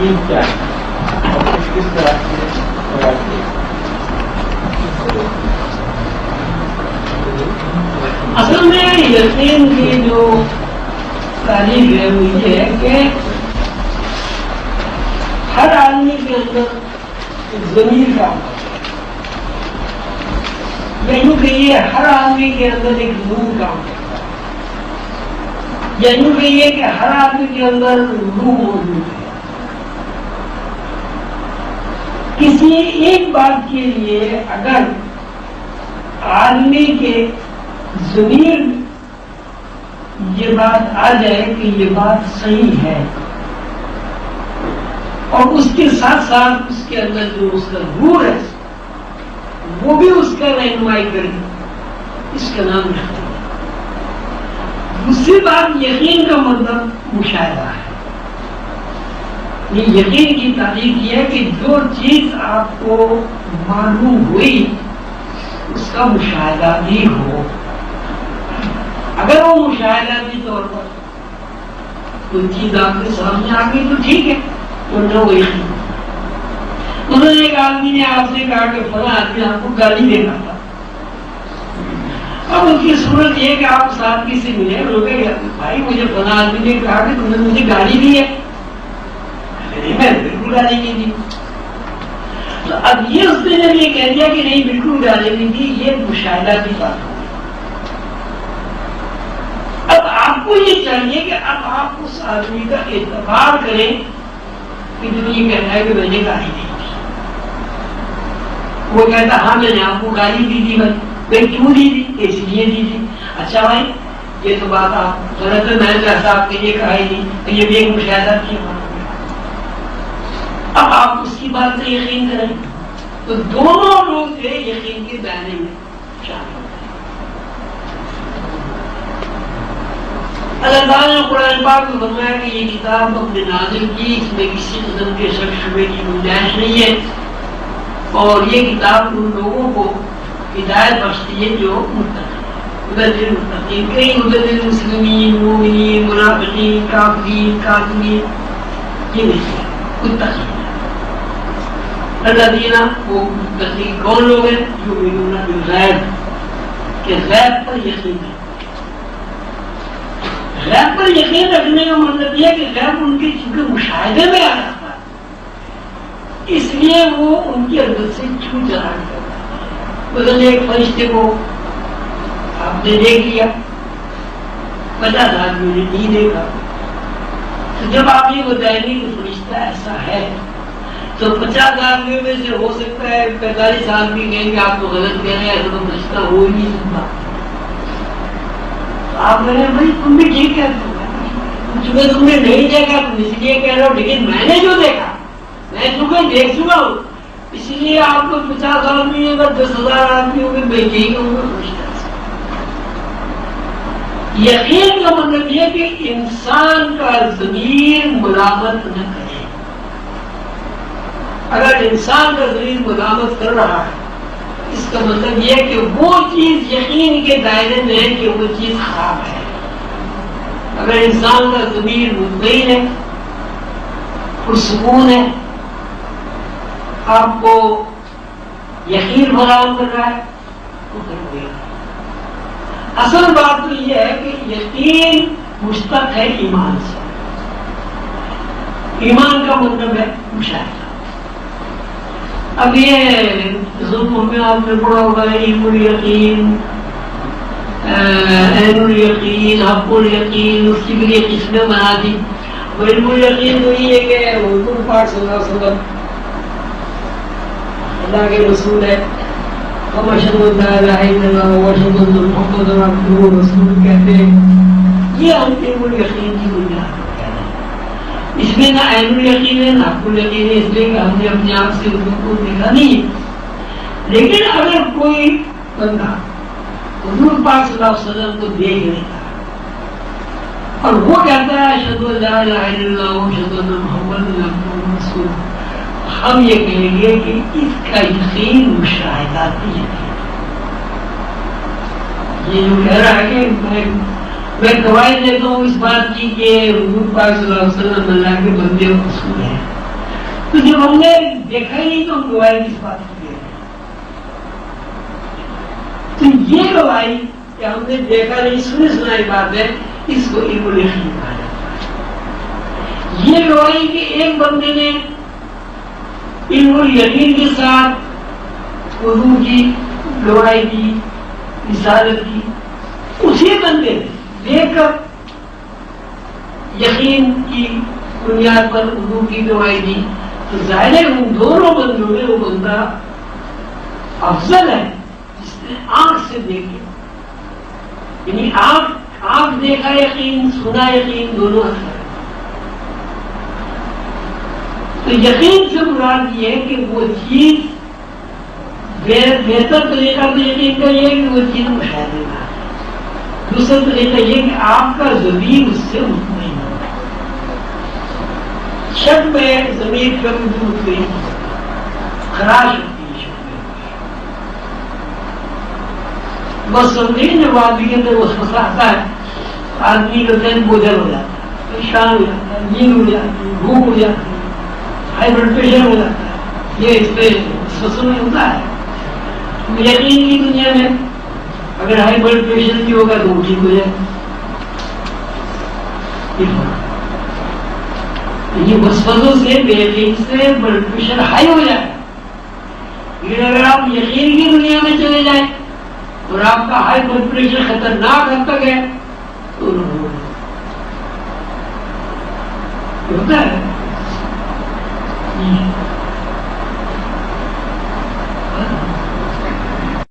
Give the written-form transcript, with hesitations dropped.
یقین کیا ہے اور کس طرح سے اصل میں یقین کی جو تعریف ہے وہ یہ ہے کہ ہر آدمی کے اندر ضمیر کا یا یوں کہیے ہر آدمی کے اندر ایک نور کام کرتا ہے، یا یوں کہیے کہ ہر آدمی کے اندر روح موجود ہے۔ کسی ایک بات کے لیے اگر آدمی کے ضمیر یہ بات آ جائے کہ یہ بات صحیح ہے، اور اس کے ساتھ ساتھ اس کے اندر جو اس کا روح ہے وہ بھی اس کا رہنمائی کرے، اس کا نام یقین ہے۔ دوسری بات یقین کا مطلب مشاہدہ ہے۔ یہ یقین کی تعریف یہ ہے کہ جو چیز آپ کو معلوم ہوئی اس کا مشاہدہ بھی ہو۔ اگر وہ مشاہداتی طور پر کوئی چیز آپ کے سامنے آ گئی تو ٹھیک ہے، ورنہ وہ یقین۔ انہوں نے ایک آدمی نے آپ سے کہا کہ فلاں آدمی آپ کو گالی دے رہا تھا۔ اب ان کی صورت یہ کہ آپ اس آدمی سے ملے، روکے گا بھائی مجھے فلاں آدمی نے کہا کہ تم نے مجھے گالی دی ہے۔ میں بالکل گالی نہیں دی۔ تو اب یہ اس نے جب یہ کہہ دیا کہ نہیں بالکل گالی نہیں دی، یہ مشاہدہ کی بات ہو۔ اب آپ کو یہ چاہیے کہ اب آپ اس آدمی کا اعتبار کریں کہ جو یہ کہتا ہے کہ میں نے گالی دی، وہ کہتا ہاں میں نے آپ کو گالی دی تھی بھائی کیوں دی تھی؟ اس لیے دی تھی۔ اچھا بھائی یہ تو بات آپ غلط ہے، میں نے ایسا آپ کے لیے کہا ہی نہیں، یہ بھی ایک مشاہدہ کی بات۔ اب آپ اس کی بات سے یقین کریں تو دونوں لوگ جو ہے یقین کے دائرے میں شامل ہوتے ہیں۔ اللہ تعالیٰ نے قرآن پاک میں فرمایا کہ یہ کتاب اپنے نازل کی، اس میں کسی قسم کے شک شبے کی گنجائش نہیں ہے، اور یہ کتاب ان لوگوں کو ہدایت بخشتی ہے جو متقی ہیں۔ ہدی للمتقین، کئی ہدی للمسلمین، مومنین، منافقین، کافرین، کاظمین، یہ نہیں ہے متقی۔ الذین وہ متقی کون لوگ ہیں؟ یؤمنون بالغیب، کہ غیب پر یقین ہے۔ غیب پر یقین رکھنے کا مطلب یہ ہے کہ غیب ان کے چونکہ مشاہدے میں آ جاتا ہے، اس لیے وہ ان کے اندر سے چھو چلا کرتا ہے۔ مثلا ایک فرشتے کو آپ نے دیکھ لیا، 50 آدمی نے نہیں دیکھا، تو جب آپ یہ بتائیں گے کہ فرشتہ ایسا ہے تو 50 آدمیوں میں سے ہو سکتا ہے 45 آدمی کہیں گے آپ تو غلط کہہ رہے ہیں، ایسا تو فرشتہ ہو ہی نہیں سکتا۔ آپ کہہ رہے ہیں بھائی تم بھی ٹھیک ہے، چونکہ تم نے نہیں دیکھا تم اس لیے کہہ رہے ہو، لیکن میں نے جو دیکھا میں چونکہ دیکھ چکا ہوں، اس لیے آپ کو 50 آدمی اگر 10,000 آدمی ہوں گے میں یہی کہوں گا فرشتہ۔ یقین کا مطلب یہ کہ انسان کا ضمیر ملامت نہ کرے۔ اگر انسان کا ضمیر ملامت کر رہا ہے اس کا مطلب یہ کہ وہ چیز یقین کے دائرے میں ہے کہ وہ چیز خراب ہے۔ اگر انسان کا ضمیر مطمئن ہے، پرسکون ہے، آپ کو یقین فراہم کر رہا ہے تو کر دے گا۔ اصل بات تو یہ ہے کہ یقین مشتق ہے ایمان سے۔ ایمان کا مطلب ہے مشاہدہ۔ اب یہ ضرور میں آپ نے پڑھا ہوگا علم الیقین، عین الیقین، حق الیقین، اس کی بھی قسمیں بنا دی۔ علم الیقین تو یہ کہ حضور پاک صلی اللہ علیہ وسلم اللہ کے رسول ہے، ہم اشہد ان لا الہ الا اللہ واشہد ان محمدا عبدہ ورسولہ کہتے ہیں، یہ ہم علم الیقین کی بنیاد ہے۔ اس میں نہ عین الیقین ہے نہ حق الیقین ہے، اس لیے کہ ہم نے اپنے آپ سے حضور کو دیکھا نہیں ہے۔ لیکن اگر کوئی بندہ حضور پاک صلی اللہ علیہ وسلم کو دیکھ لیتا ہے اور وہ کہتا ہے اشہد ان لا الہ الا اللہ واشہد ان محمدا عبدہ ورسولہ، ہم یہ کہیں گے کہ اس کا یقین مشاہداتی ہے۔ یہ جو کہہ رہا ہے کہ میں گواہی دیتا ہوں اس بات کی کہ حضور پاک صلی اللہ علیہ وسلم اللہ کے بندے و رسول ہیں، تو جب ہم نے دیکھا ہی نہیں تو ہم گواہی کس بات کی ہے؟ تو یہ گواہی کہ ہم نے دیکھا نہیں سنے سنائی بات ہے، اس کو علم الیقین کہا جاتا ہے۔ یہ گواہی کہ ایک بندے نے علم الیقین کے ساتھ وضو کی گواہی دی، رسالت کی، اسی بندے نے دیکھ کر یقین کی بنیاد پر وضو کی گواہی دی، تو ظاہر ہے ان دونوں بندوں میں وہ بندہ افضل ہے جس نے آنکھ سے دیکھے، یعنی آنکھ دیکھا یقین، سنا یقین، دونوں افضل ہے۔ تو یقین سے مراد یہ ہے کہ وہ چیز بہتر طریقہ تو یقین کا یہ ہے کہ وہ چیز مشاہدے میں آ جائے۔ دوسرا طریقہ یہ کہ آپ کا ضمیر اس سے مطمئن ہو، شک میں ضمیر کبھی بھی مطمئن خراش ہوتی ہے شک میں۔ بس سمجھیں جب آدمی کے اندر وسوسہ آتا ہے آدمی کا ذہن بوجھل ہو جاتا ہے، پریشان ہو جاتا ہے، نیند ہو جاتی ہے، بھوک ہو جاتی ہے، ہائی بلڈ پریشر ہو جاتا ہے، یہ اس پہ وسوسہ میں ہوتا ہے۔ یقین کی دنیا میں اگر ہائی بلڈ پریشر بھی ہوگا تو وہ ٹھیک ہو جائے، یہ وسوسوں سے بے یقین سے بلڈ پریشر ہائی ہو جائے۔ لیکن اگر آپ یقین کی دنیا میں چلے جائیں اور آپ کا ہائی بلڈ پریشر خطرناک حد تک ہے تو ہوتا ہے